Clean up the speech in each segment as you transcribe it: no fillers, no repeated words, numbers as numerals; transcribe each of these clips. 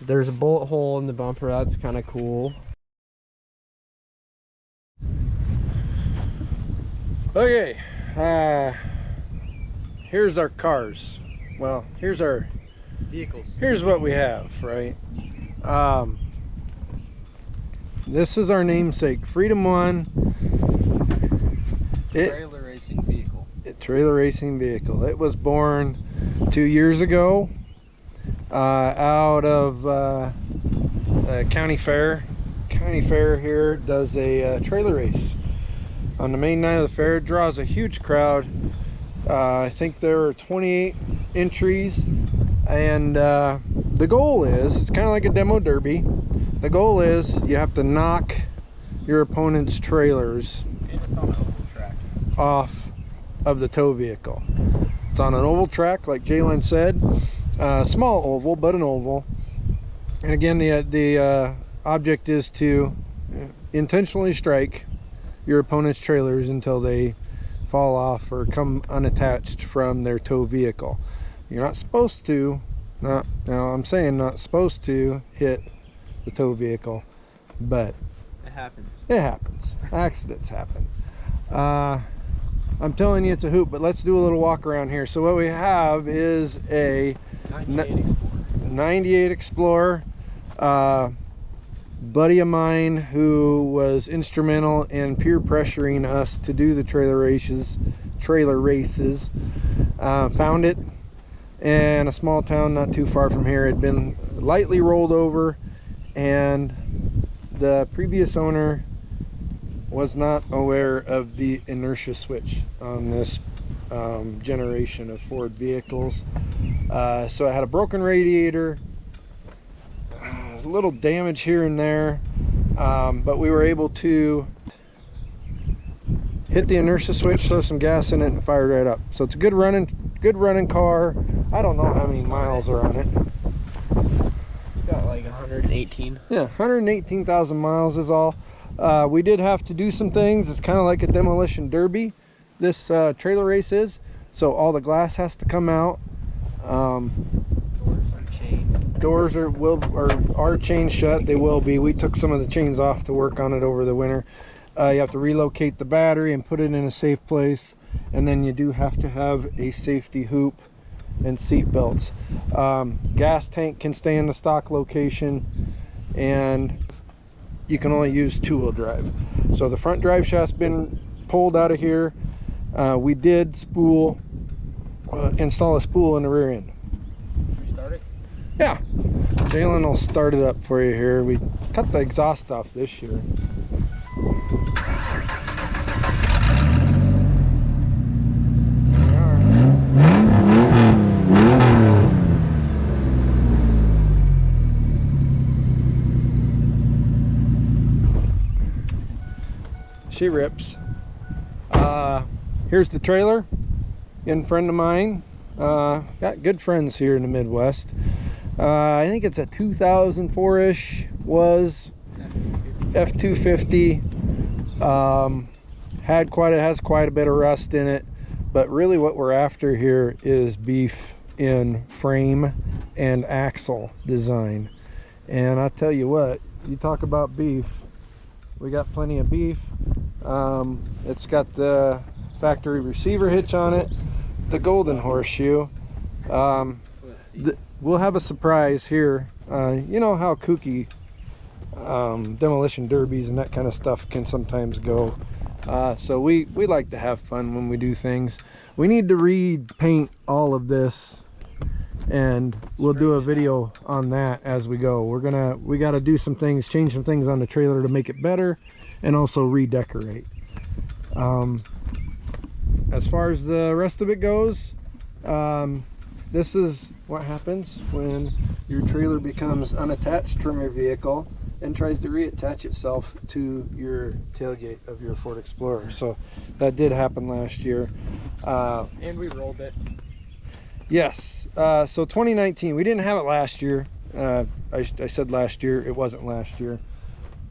There's a bullet hole in the bumper. That's kind of cool. Okay, here's our cars. Well, here's our Vehicles. Here's what we have, right? This is our namesake, Freedom 1. Trailer racing vehicle. Trailer racing vehicle. It was born 2 years ago out of County Fair. County Fair here does a trailer race on the main night of the fair. It draws a huge crowd. I think there are 28 entries, and the goal is, it's kind of like a demo derby. The goal is you have to knock your opponent's trailers And it's on an oval track. off of the tow vehicle. It's on an oval track, like Jalen said. Small oval, but an oval. And again, the object is to intentionally strike your opponent's trailers until they fall off or come unattached from their tow vehicle. You're not supposed to, now I'm saying not supposed to hit the tow vehicle, but It happens. it happens. Accidents happen. I'm telling you, it's a hoop, but let's do a little walk around here. So what we have is a 98 Explorer. Buddy of mine who was instrumental in peer pressuring us to do the trailer races found it in a small town not too far from here. It had been lightly rolled over, and the previous owner was not aware of the inertia switch on this generation of Ford vehicles. So I had a broken radiator, a little damage here and there, but we were able to hit the inertia switch, throw some gas in it, and fire right up. So it's a good running car. I don't know how many miles are on it. It's got like 118. Yeah, 118,000 miles is all. We did have to do some things. It's kind of like a demolition derby, this trailer race is. So all the glass has to come out. Doors are chained shut. They will be. We took some of the chains off to work on it over the winter. You have to relocate the battery and put it in a safe place, and then you do have to have a safety hoop and seat belts. Gas tank can stay in the stock location, and you can only use two-wheel drive. So the front drive shaft's been pulled out of here. We did install a spool in the rear end. Should we start it? Yeah, Jalen will start it up for you here. We cut the exhaust off this year. She rips. Here's the trailer. Again, friend of mine. Got good friends here in the Midwest. I think it's a 2004-ish was F250. Has quite a bit of rust in it, but really what we're after here is beef in frame and axle design. And I tell you what, you talk about beef, we got plenty of beef. It's got the factory receiver hitch on it, the golden horseshoe. We'll have a surprise here. You know how kooky demolition derbies and that kind of stuff can sometimes go. So we like to have fun when we do things. We need to repaint all of this, and we'll do a video on that as we go. We got to do some things, change some things on the trailer to make it better, and also redecorate. As far as the rest of it goes, this is what happens when your trailer becomes unattached from your vehicle and tries to reattach itself to your tailgate of your Ford Explorer. So that did happen last year. And we rolled it. Yes. So 2019, we didn't have it last year. I said last year, it wasn't last year.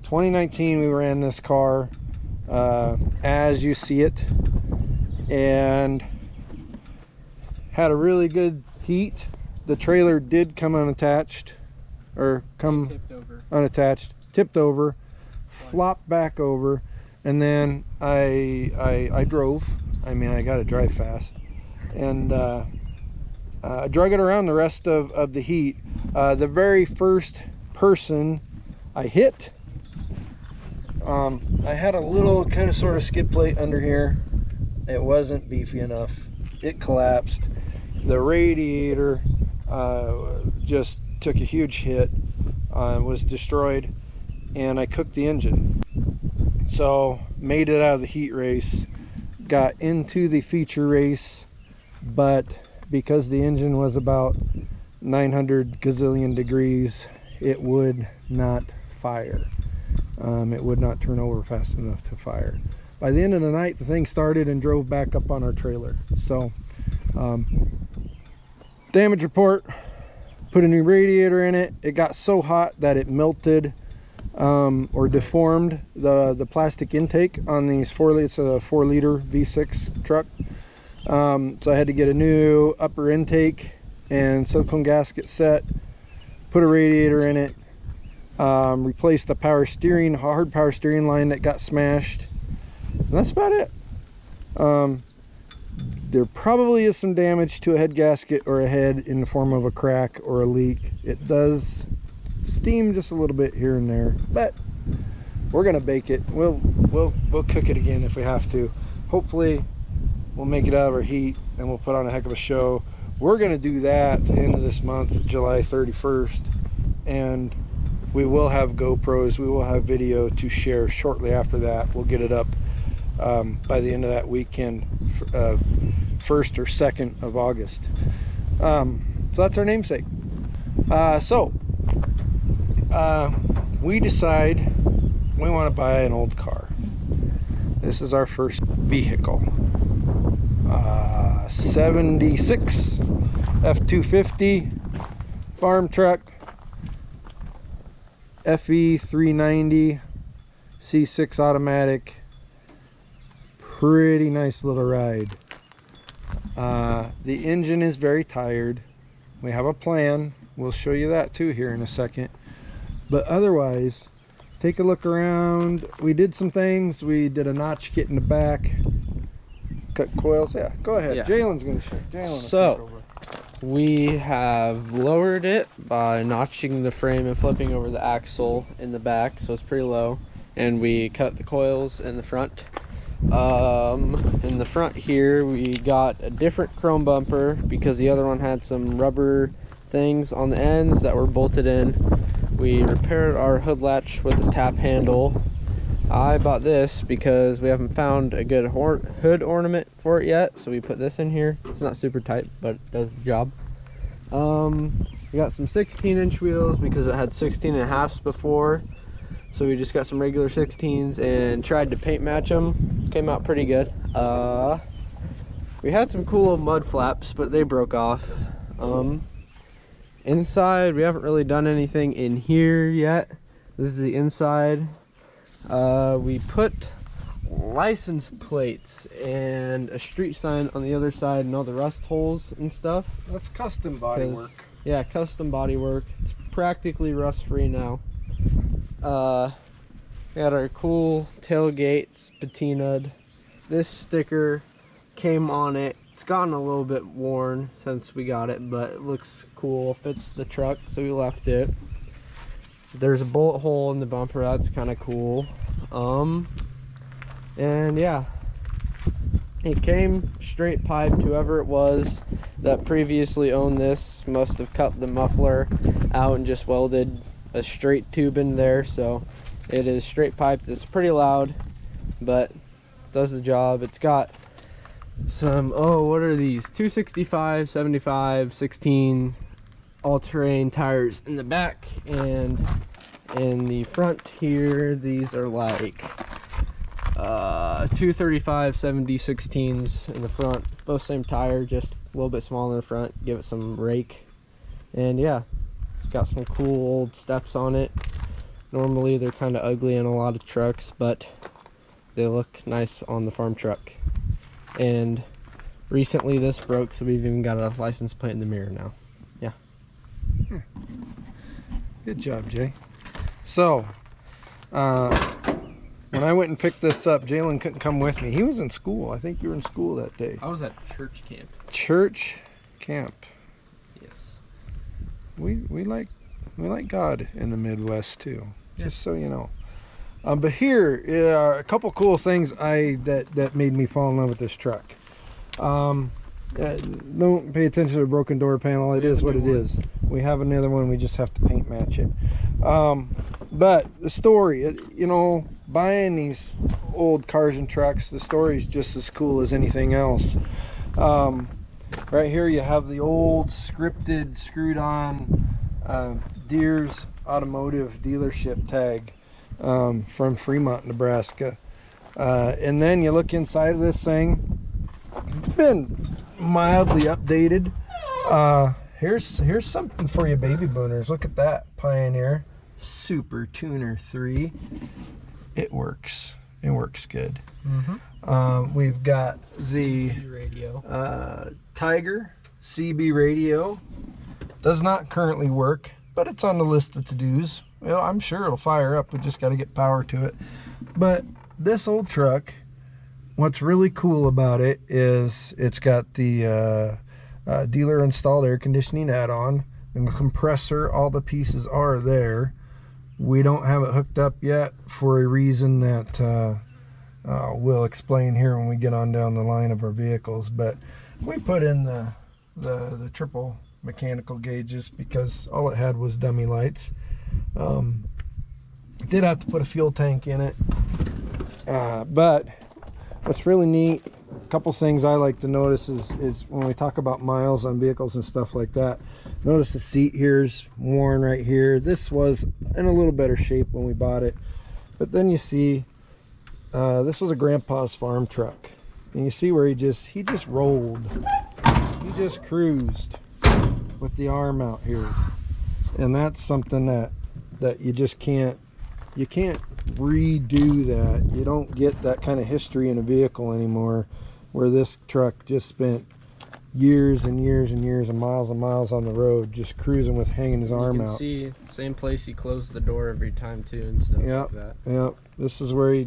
2019, we ran this car as you see it, and had a really good heat. The trailer did come unattached or come Tipped over. unattached, tipped over, flopped back over, and then I drove. I mean, I got to drive fast, and I drug it around the rest of the heat. The very first person I hit, I had a little kind of sort of skid plate under here. It wasn't beefy enough. It collapsed. The radiator just took a huge hit, was destroyed, and I cooked the engine. So made it out of the heat race, got into the feature race, but because the engine was about 900 gazillion degrees, it would not fire. It would not turn over fast enough to fire. By the end of the night, the thing started and drove back up on our trailer. So damage report, put a new radiator in it. It got so hot that it melted or deformed the plastic intake on these it's a 4-liter V6 truck. So I had to get a new upper intake and silicone gasket set, put a radiator in it, replace the hard power steering line that got smashed, and that's about it. There probably is some damage to a head gasket or a head in the form of a crack or a leak. It does steam just a little bit here and there, but we're gonna bake it. We'll cook it again if we have to. Hopefully we'll make it out of our heat and we'll put on a heck of a show. We're gonna do that the end of this month, July 31st, and we will have GoPros, we will have video to share shortly after that. We'll get it up by the end of that weekend, 1st or 2nd of August. So that's our namesake. We decide we want to buy an old car. This is our first vehicle. 76 F-250 farm truck, FE 390 C6 automatic. Pretty nice little ride. The engine is very tired. We have a plan. We'll show you that too here in a second. But otherwise, take a look around. We did some things. We did a notch kit in the back. Cut coils. Yeah, go ahead. Yeah. Jalen's going to show. Jalen will So, take over. we have lowered it by notching the frame and flipping over the axle in the back, so it's pretty low. And we cut the coils in the front. In the front here, we got a different chrome bumper because the other one had some rubber things on the ends that were bolted in. We repaired our hood latch with a tap handle. I bought this because we haven't found a good hood ornament for it yet, so we put this in here. It's not super tight, but it does the job. We got some 16-inch wheels because it had 16.5s before, so we just got some regular 16s and tried to paint match them. Came out pretty good. We had some cool mud flaps, but they broke off. Inside, we haven't really done anything in here yet. This is the inside. We put license plates and a street sign on the other side and all the rust holes and stuff. That's custom body work. Yeah, custom body work. It's practically rust free now. We got our cool tailgates patinaed. This sticker came on it. It's gotten a little bit worn since we got it, but it looks cool. Fits the truck, so we left it. There's a bullet hole in the bumper. That's kind of cool. And yeah, it came straight piped. Whoever it was that previously owned this must have cut the muffler out and just welded a straight tube in there, so it is straight piped. It's pretty loud, but does the job. It's got some, what are these, 265, 75, 16 all-terrain tires in the back, and in the front here these are like 235 70 16s in the front, both same tire, just a little bit smaller in the front. Give it some rake, and yeah, it's got some cool old steps on it. Normally they're kind of ugly in a lot of trucks, but they look nice on the farm truck. And recently this broke, so we've even got a license plate in the mirror now. Yeah. Good job, Jay. So, when I went and picked this up, Jalen couldn't come with me. He was in school. I think you were in school that day. I was at church camp. Church camp. Yes. We like God in the Midwest too. Yeah. Just so you know. But here are a couple cool things that made me fall in love with this truck. Don't pay attention to the broken door panel. It is what it is. We have another one. We just have to paint match it. But the story, you know, buying these old cars and trucks, the story is just as cool as anything else. Right here you have the old scripted, screwed on Deere's Automotive dealership tag from Fremont, Nebraska. And then you look inside of this thing. It's been mildly updated. Here's something for you baby boomers. Look at that Pioneer Super Tuner 3. It works. It works good. We've got the Radio. Tiger CB radio. Does not currently work, but it's on the list of to-dos. Well, I'm sure it'll fire up. We just got to get power to it. But this old truck, what's really cool about it is it's got the dealer installed air conditioning add-on and the compressor. All the pieces are there. We don't have it hooked up yet for a reason that we'll explain here when we get on down the line of our vehicles. But we put in the triple mechanical gauges because all it had was dummy lights. Did have to put a fuel tank in it, but what's really neat, a couple things I like to notice is when we talk about miles on vehicles and stuff like that, notice the seat here's worn right here. This was in a little better shape when we bought it, but then you see this was a grandpa's farm truck, and you see where he just rolled, he just cruised with the arm out here. And that's something that you just can't redo that. You don't get that kind of history in a vehicle anymore, where this truck just spent years and years and years and miles on the road just cruising with hanging his arm out. You can see same place he closed the door every time too and stuff like that. Yep. This is where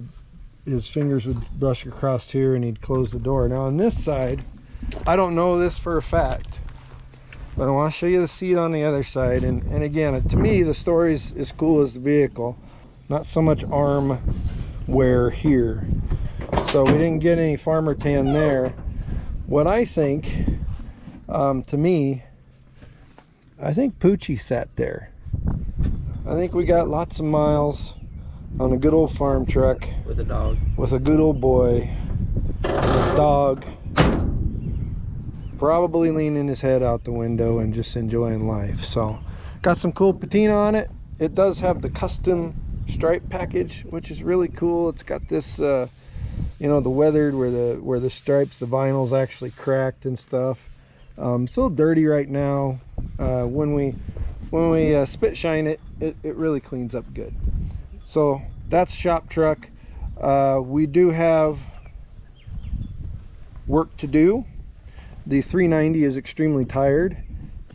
his fingers would brush across here and he'd close the door. Now on this side, I don't know this for a fact, but I want to show you the seat on the other side. And again, to me, the story is as cool as the vehicle. Not so much arm wear here. So we didn't get any farmer tan there. What I think, to me, I think Poochie sat there. I think we got lots of miles on a good old farm truck. With a dog. With a good old boy. And his dog. Probably leaning his head out the window and just enjoying life. So got some cool patina on it. It does have the custom stripe package, which is really cool. It's got this you know, the weathered where the stripes, the vinyl's actually cracked and stuff. It's a little dirty right now. When we spit shine it, it really cleans up good. So that's shop truck. We do have work to do. The 390 is extremely tired,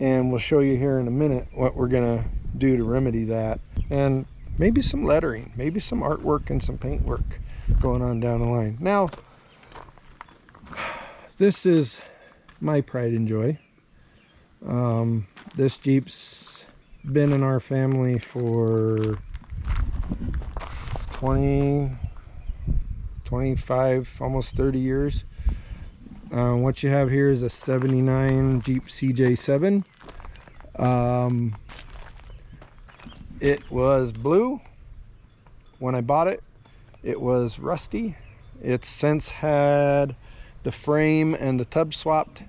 and we'll show you here in a minute what we're gonna do to remedy that, and maybe some lettering, maybe some artwork and some paint work going on down the line. Now, this is my pride and joy. This Jeep's been in our family for 20, 25, almost 30 years. What you have here is a 79 Jeep CJ7. It was blue when I bought it. It was rusty. It's since had the frame and the tub swapped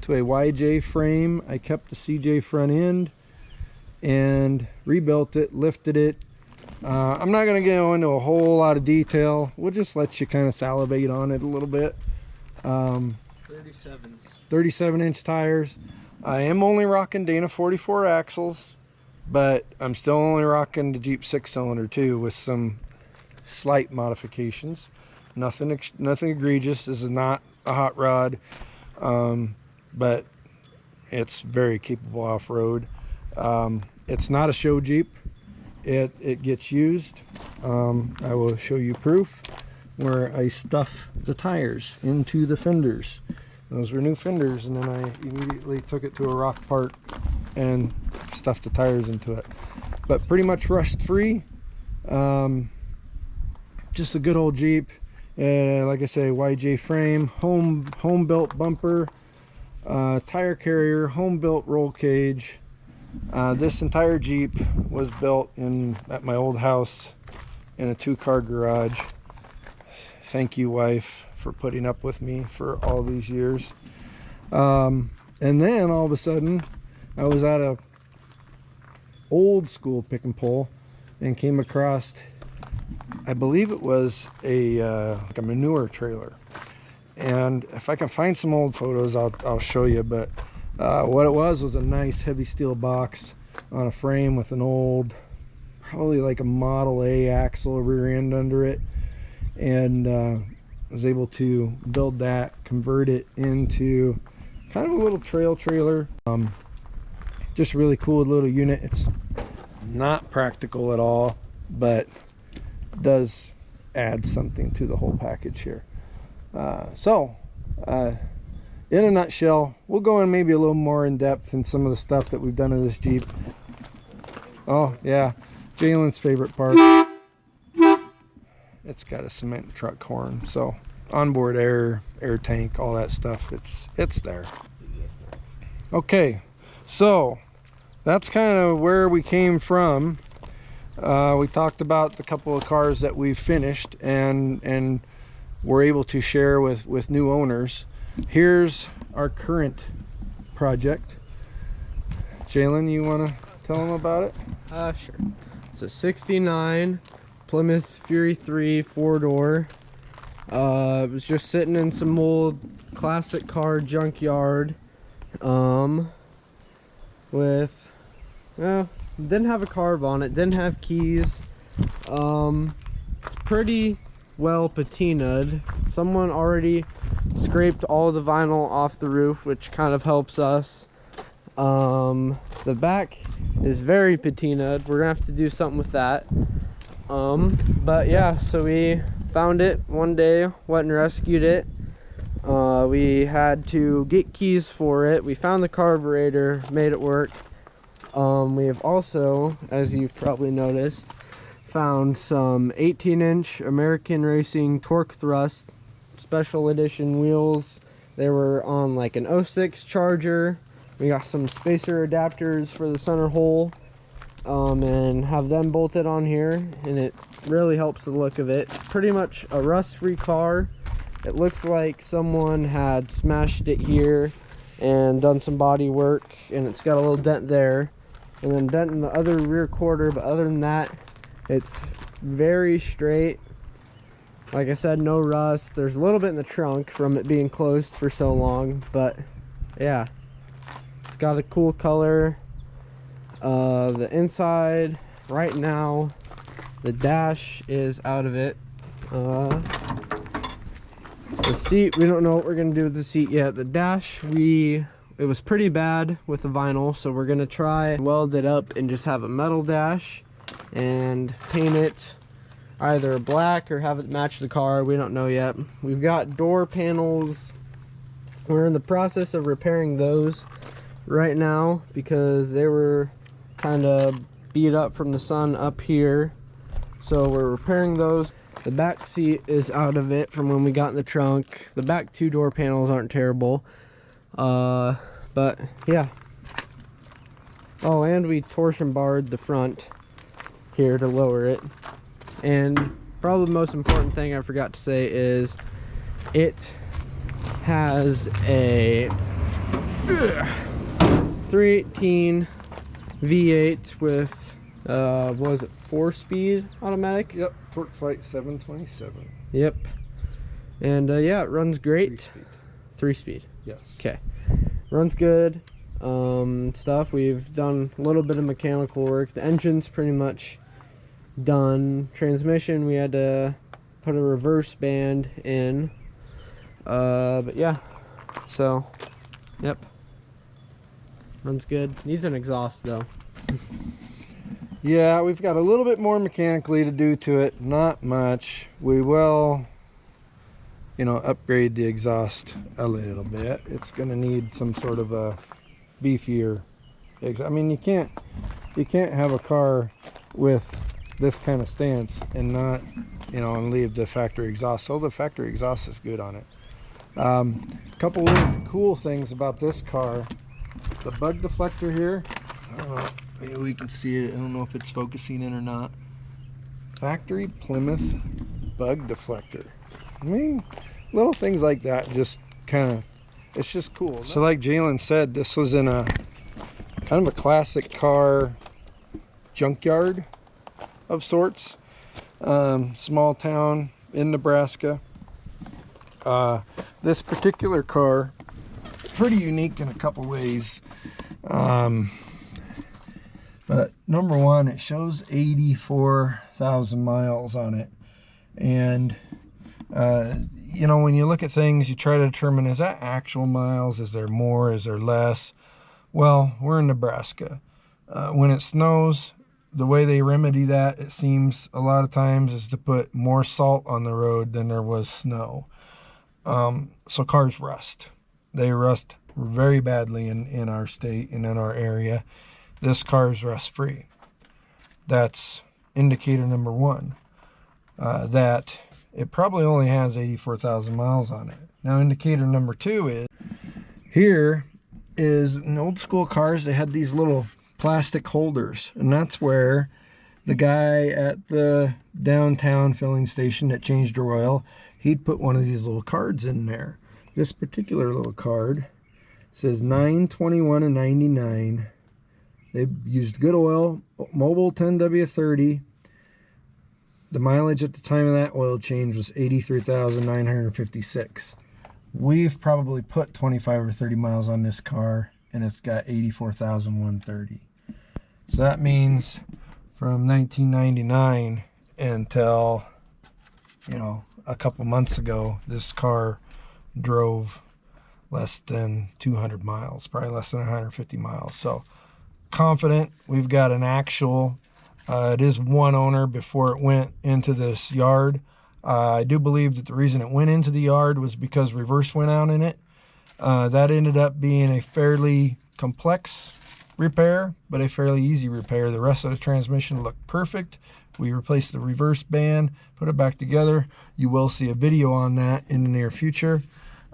to a YJ frame. I kept the CJ front end and rebuilt it, lifted it. I'm not going to go into a whole lot of detail. We'll just let you kind of salivate on it a little bit. 37-inch tires. I am only rocking Dana 44 axles, but I'm still only rocking the Jeep 6-cylinder too, with some slight modifications. Nothing egregious. This is not a hot rod, but it's very capable off-road. It's not a show Jeep. It gets used. I will show you proof where I stuff the tires into the fenders. Those were new fenders, and then I immediately took it to a rock park and stuffed the tires into it. But pretty much rust free. Just a good old Jeep. Like I say, YJ frame, home built bumper, tire carrier, home built roll cage. This entire Jeep was built at my old house in a 2-car garage. Thank you, wife, for putting up with me for all these years. And then all of a sudden I was at a old school pick and pull and came across, I believe it was like a manure trailer. And if I can find some old photos, I'll show you. But what it was a nice heavy steel box on a frame with an old, probably like a Model A axle rear end under it. And I was able to build that, convert it into kind of a little trail trailer. Just a really cool little unit. It's not practical at all, but does add something to the whole package here. In a nutshell, we'll go in maybe a little more in depth in some of the stuff that we've done in this Jeep. Oh yeah, Jalen's favorite part. It's got a cement truck horn, so onboard air tank, all that stuff, it's there. Okay, so that's kind of where we came from. We talked about the couple of cars that we've finished and we're able to share with new owners. Here's our current project. Jalen, you want to tell them about it? Sure. It's a 69 Plymouth Fury 3 4-door. It was just sitting in some old classic car junkyard. Didn't have a carb on it, didn't have keys. It's pretty well patinaed. Someone already scraped all the vinyl off the roof, which kind of helps us. The back is very patinaed. We're gonna have to do something with that. But yeah, so we found it one day, went and rescued it. We had to get keys for it. We found the carburetor, made it work. We have also, as you've probably noticed, found some 18-inch American Racing torque thrust special edition wheels. They were on like an 06 Charger. We got some spacer adapters for the center hole, and have them bolted on here, and it really helps the look of it. It's pretty much a rust-free car. It looks like someone had smashed it here and done some body work, and it's got a little dent there and then dent in the other rear quarter, but other than that, it's very straight. Like I said, no rust. There's a little bit in the trunk from it being closed for so long, but yeah, it's got a cool color. The inside right now, the dash is out of it. The seat, we don't know what we're gonna do with the seat yet. The dash, it was pretty bad with the vinyl, so we're gonna try and weld it up and just have a metal dash and paint it either black or have it match the car. We don't know yet. We've got door panels. We're in the process of repairing those right now because they were kind of beat up from the sun up here, so we're repairing those. The back seat is out of it from when we got in the trunk. The back 2 door panels aren't terrible, but yeah. Oh, and we torsion barred the front here to lower it. And probably the most important thing I forgot to say is it has a 318 V8 with what was it, 4-speed automatic? Yep, Torque Fight 727. Yep. And yeah, it runs great. 3-speed. Yes. Okay. Runs good. Stuff. We've done a little bit of mechanical work. The engine's pretty much done. Transmission, we had to put a reverse band in. But yeah. So, yep. Runs good. Needs an exhaust though. Yeah, we've got a little bit more mechanically to do to it. Not much. We will, you know, upgrade the exhaust a little bit. It's going to need some sort of a beefier I mean, you can't have a car with this kind of stance and not, you know, and leave the factory exhaust. So the factory exhaust is good on it. A couple of cool things about this car: the bug deflector here. I don't know, maybe we can see it. I don't know if it's focusing in or not. Factory Plymouth bug deflector. I mean, little things like that just kind of, it's just cool. So like Jalen said, this was in a kind of a classic car junkyard of sorts. Small town in Nebraska. This particular car, pretty unique in a couple ways. But number one, it shows 84,000 miles on it. And you know, when you look at things, you try to determine, is that actual miles? Is there more? Is there less? Well, we're in Nebraska. When it snows, the way they remedy that, it seems a lot of times, is to put more salt on the road than there was snow. So cars rust. They rust very badly in our state and in our area. This car is rust free. That's indicator number one. That it probably only has 84,000 miles on it. Now indicator number two is, here is, in old school cars, they had these little plastic holders, and that's where the guy at the downtown filling station that changed your oil, he'd put one of these little cards in there. This particular little card says 921 and 99. They used good oil, Mobil 10W30. The mileage at the time of that oil change was 83,956. We've probably put 25 or 30 miles on this car, and it's got 84,130. So that means from 1999 until, you know, a couple months ago, this car drove less than 200 miles, probably less than 150 miles. So confident we've got an actual. It is one owner before it went into this yard. I do believe that the reason it went into the yard was because reverse went out in it. That ended up being a fairly complex repair, but a fairly easy repair. The rest of the transmission looked perfect. We replaced the reverse band, put it back together. You will see a video on that in the near future.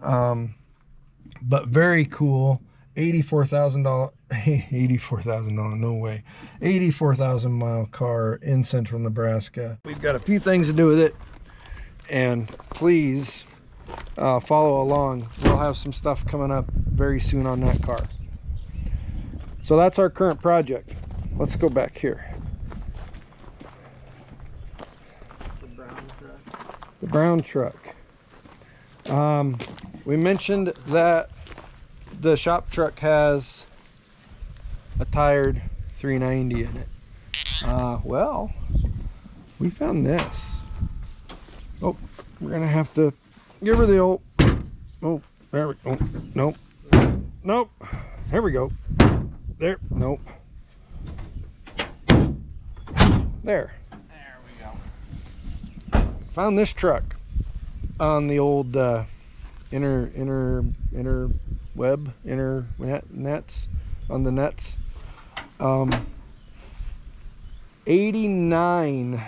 But very cool. $84,000, no way, 84,000 mile car in central Nebraska. We've got a few things to do with it, and please follow along. We'll have some stuff coming up very soon on that car. So that's our current project. Let's go back here. The brown truck. We mentioned that the shop truck has a tired 390 in it. Well, we found this. Oh, we're gonna have to give her the old, oh, there we go. Nope, nope, there we go. There, nope. There. There we go. Found this truck on the old inner nets, on the nets. 89,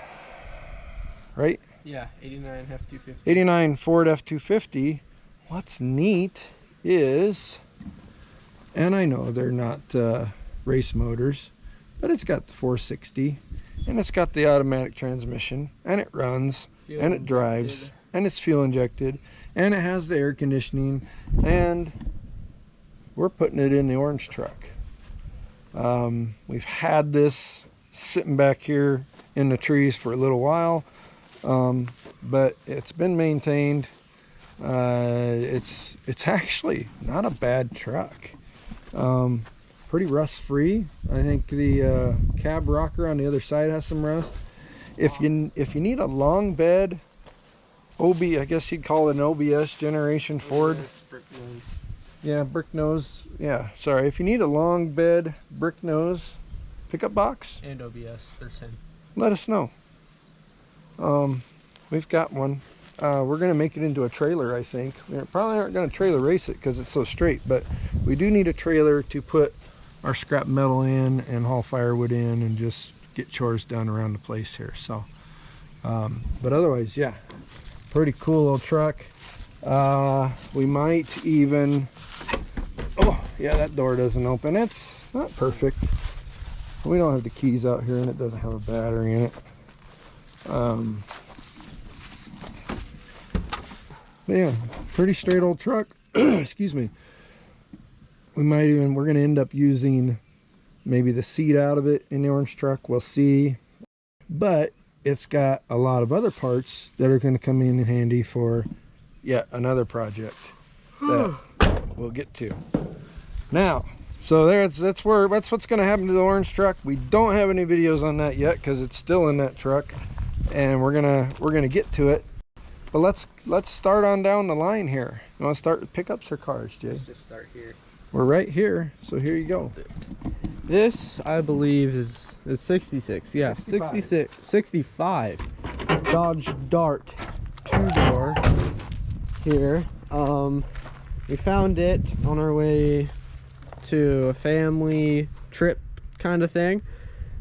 right? Yeah, 89 F250. 89 Ford F250. What's neat is, and I know they're not race motors, but it's got the 460, and it's got the automatic transmission, and it runs, and it drives, and it's fuel injected, and it has the air conditioning, and we're putting it in the orange truck. We've had this sitting back here in the trees for a little while, but it's been maintained. It's actually not a bad truck. Pretty rust free. I think the cab rocker on the other side has some rust. If you need a long bed I guess you'd call it an OBS generation Ford. Yeah, brick nose. Yeah, sorry. If you need a long bed brick nose pickup box and OBS, they're same. let us know. We've got one. We're gonna make it into a trailer, I think. We probably aren't gonna trailer race it because it's so straight, but we do need a trailer to put our scrap metal in and haul firewood in and just get chores done around the place here. So but otherwise, yeah, pretty cool little truck. We might even, oh yeah, that door doesn't open. It's not perfect. We don't have the keys out here and it doesn't have a battery in it. But yeah, pretty straight old truck. Excuse me. We're gonna end up using maybe the seat out of it in the orange truck. We'll see. But it's got a lot of other parts that are gonna come in handy for yet another project that we'll get to. Now, so that's what's gonna happen to the orange truck. We don't have any videos on that yet because it's still in that truck, and we're gonna get to it. But let's start on down the line here. You want to start with pickups or cars, Jay? Let's just start here. We're right here, so here you go. This, I believe, is 66. Yeah, 65 Dodge Dart 2-door here. We found it on our way to a family trip kind of thing,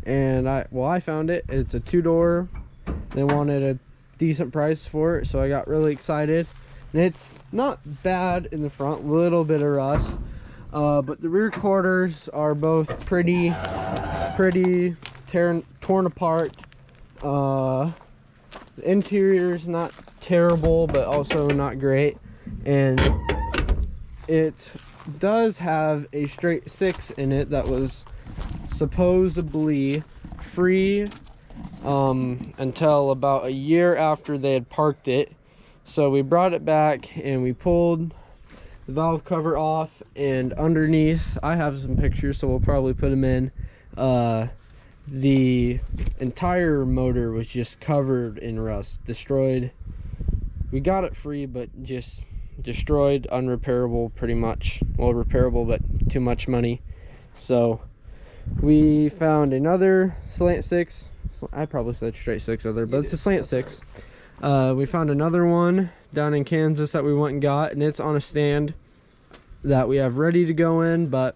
and I found it. It's a 2-door. They wanted a decent price for it, so I got really excited. And it's not bad in the front, little bit of rust, but the rear quarters are both pretty torn apart. The interior's not terrible, but also not great, and it does have a straight 6 in it that was supposedly free until about a year after they had parked it. So we brought it back and we pulled the valve cover off, and underneath, I have some pictures, so we'll probably put them in. The entire motor was just covered in rust, destroyed. We got it free, but just destroyed, unrepairable pretty much. Well, repairable, but too much money. So we found another slant 6. I probably said straight 6 other, but it's a slant 6. We found another one down in Kansas that we went and got, and it's on a stand that we have ready to go in, but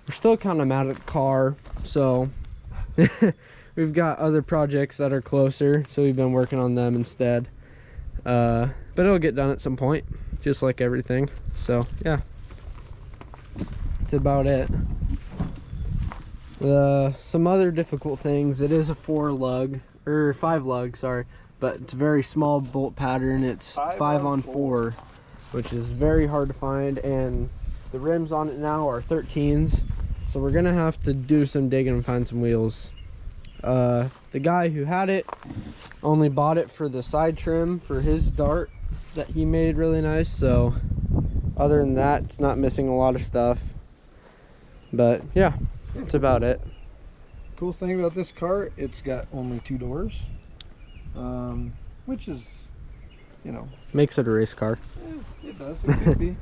we're still kind of mad at the car, so we've got other projects that are closer, so we've been working on them instead. But it'll get done at some point, just like everything. So yeah, that's about it. Some other difficult things. It is a 5 lug, sorry, but it's a very small bolt pattern. It's 5 on 4, which is very hard to find, and the rims on it now are 13s, so we're gonna have to do some digging and find some wheels. The guy who had it only bought it for the side trim for his Dart that he made really nice, so other than that, it's not missing a lot of stuff. But yeah, that's about it. Cool thing about this car, it's got only 2 doors, which is, you know, makes it a race car. It does. It could be.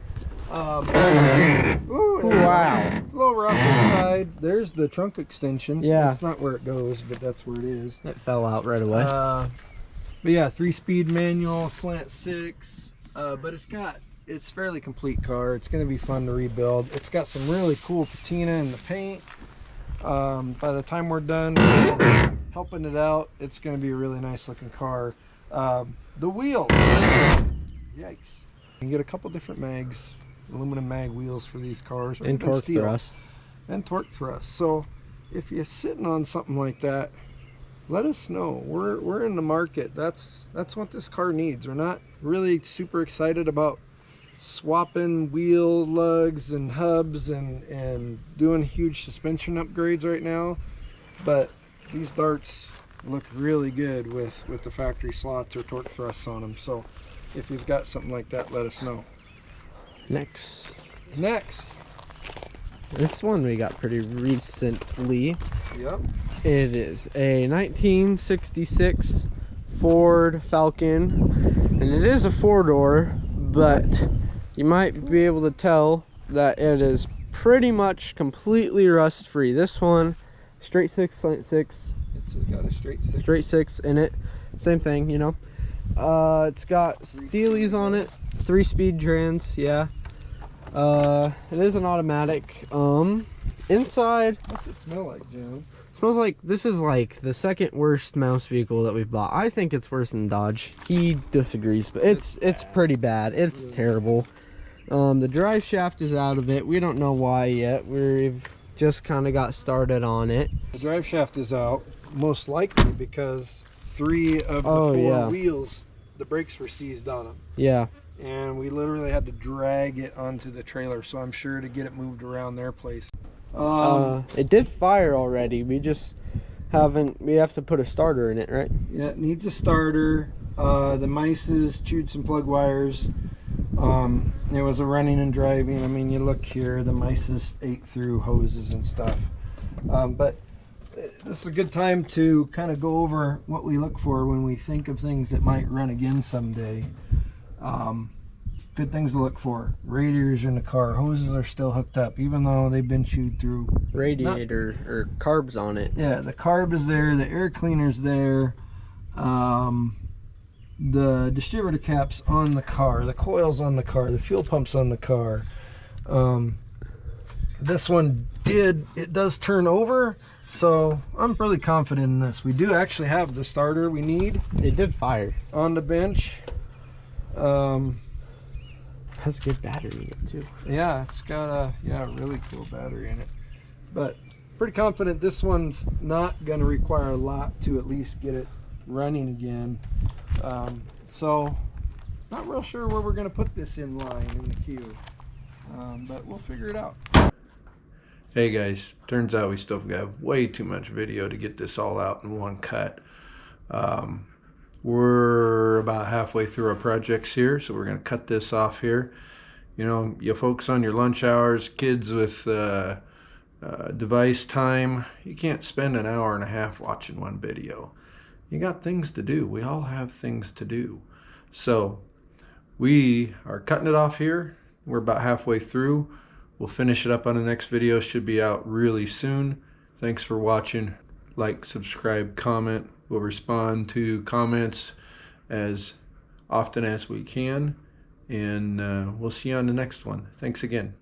Ooh, wow. A little rough inside. There's the trunk extension. Yeah. That's not where it goes, but that's where it is. It fell out right away. But yeah, 3-speed manual, slant 6. But it's fairly complete car. It's going to be fun to rebuild. It's got some really cool patina in the paint. By the time we're done helping it out, it's going to be a really nice looking car. The wheels, yikes. You can get a couple different mags, aluminum mag wheels for these cars, and torque thrust. And torque thrust. So if you're sitting on something like that, let us know. We're in the market. That's what this car needs. We're not really super excited about swapping wheel lugs and hubs and doing huge suspension upgrades right now, but these Darts look really good with the factory slots or torque thrusts on them. So if you've got something like that, let us know. Next, this one we got pretty recently. Yep. It is a 1966 Ford Falcon, and it is a 4-door, but you might be able to tell that it is pretty much completely rust free. This one straight six, slant six. It's got a Straight six in it. Same thing, you know. It's got steelies on it. 3-speed trans, yeah. It is an automatic. Inside, What's it smell like, Jim? smells like this is like the second worst mouse vehicle that we've bought. I think it's worse than Dodge. He disagrees, but it's pretty bad. It's terrible. The drive shaft is out of it. We don't know why yet. We've just kind of got started on it. The drive shaft is out, most likely because 3 of the 4 wheels, the brakes were seized on them. Yeah. And we literally had to drag it onto the trailer, so I'm sure to get it moved around their place. It did fire already. We just haven't. We have to put a starter in it, right? Yeah, it needs a starter. The mices chewed some plug wires. It was a running and driving. I mean, you look here, the mices ate through hoses and stuff. But this is a good time to kind of go over what we look for when we think of things that might run again someday. Good things to look for. Radiators in the car. Hoses are still hooked up, even though they've been chewed through. Radiator or carbs on it. Yeah, the carb is there. The air cleaner's there. The distributor caps on the car. The coils on the car. The fuel pumps on the car. This one it does turn over, so I'm really confident in this. We do actually have the starter we need. It did fire on the bench. Has a good battery in it too. Yeah, it's got a really cool battery in it. But pretty confident this one's not going to require a lot to at least get it running again. So not real sure where we're going to put this in line in the queue, but we'll figure it out. Hey guys, turns out we still have way too much video to get this all out in one cut. We're about halfway through our projects here, so we're going to cut this off here. You know, you folks on your lunch hours, kids with device time, you can't spend an hour and a half watching one video. You got things to do. We all have things to do. So we are cutting it off here. We're about halfway through. We'll finish it up on the next video. Should be out really soon. Thanks for watching. Like, subscribe, comment. We'll respond to comments as often as we can. And we'll see you on the next one. Thanks again.